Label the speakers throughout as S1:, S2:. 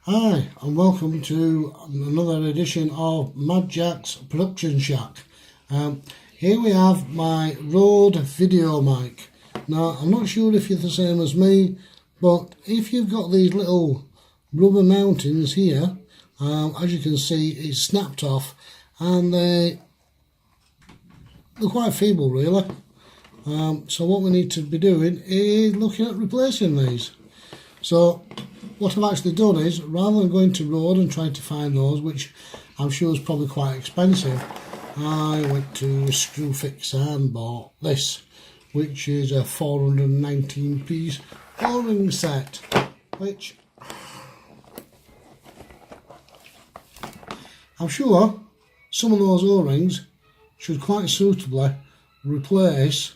S1: Hi and welcome to another edition of Mad Jack's Production Shack. Here we have my Rode video mic. Now I'm not sure if you're the same as me, but if you've got these little rubber mountings here, as you can see it's snapped off and they're quite feeble really. So what we need to be doing is looking at replacing these. So what I've actually done is, rather than going to Rode and trying to find those, which I'm sure is probably quite expensive, I went to Screwfix and bought this, which is a 419 piece O-ring set, which I'm sure some of those O-rings should quite suitably replace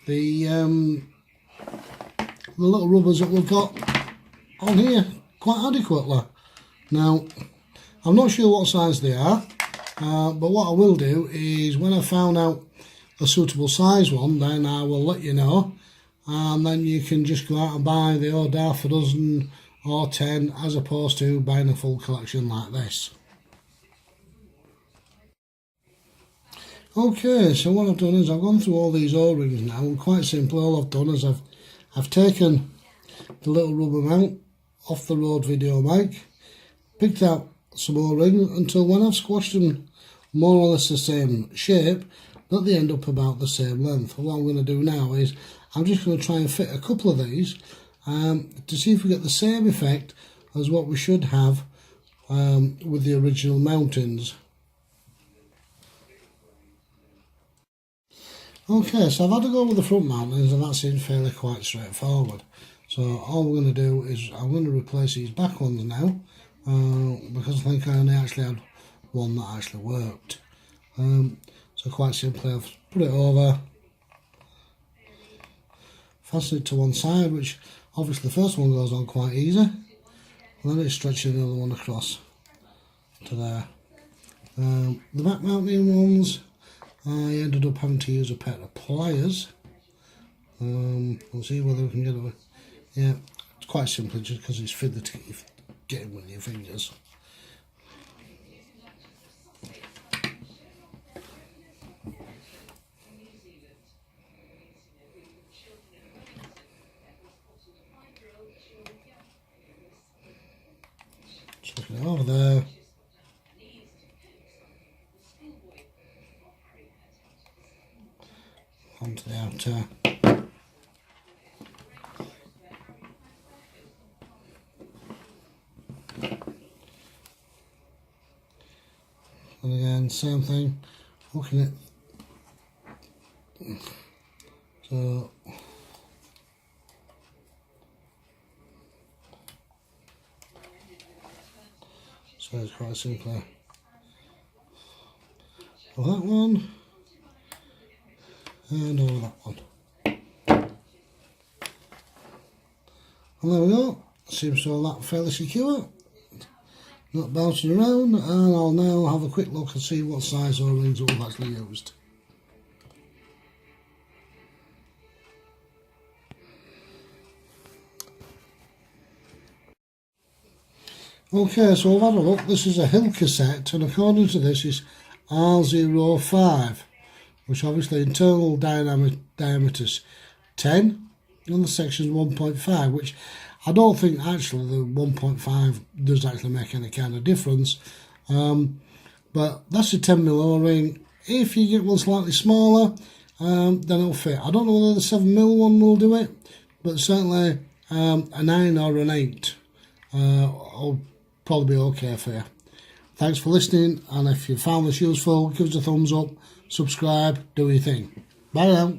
S1: the little rubbers that we've got on here quite adequately. Now I'm not sure what size they are, but what I will do is when I found out a suitable size one, then I will let you know, and then you can just go out and buy the odd half a dozen or 10 as opposed to buying a full collection like this. Okay, so what I've done is I've gone through all these O-rings now, and quite simply all I've done is I've taken the little rubber mount off the Rode video mic, picked out some O-rings until when I've squashed them more or less the same shape, that they end up about the same length. What I'm going to do now is I'm just going to try and fit a couple of these to see if we get the same effect as what we should have with the original mountings. Okay, so I've had to go with the front mountings and that seems fairly quite straightforward. So all we're going to do is I'm going to replace these back ones now, because I think I only actually had one that actually worked. So quite simply I've put it over, fasten it to one side, which obviously the first one goes on quite easy, and then it's stretching the other one across to there. The back mounting ones, I ended up having to use a pair of pliers. We'll see whether we can get it. Yeah, it's quite simple just because it's fiddly to get in with your fingers. Chuck it over there. Onto the outer. And again, same thing, hooking it. So it's quite simple. Over that one and over that one. And there we go. Seems to all that fairly secure. Not bouncing around, and I'll now have a quick look and see what size O-rings we've actually used. Okay, so I've had a look. This is a Hilker set, and according to this is R05, which obviously internal diameter's 10 and the section's 1.5, which I don't think actually the 1.5 does actually make any kind of difference, but that's a 10mm O-ring. If you get one slightly smaller, then it'll fit. I don't know whether the 7mm one will do it, but certainly a 9 or an 8 will probably be okay for you. Thanks for listening, and if you found this useful, give us a thumbs up, subscribe, do your thing. Bye now.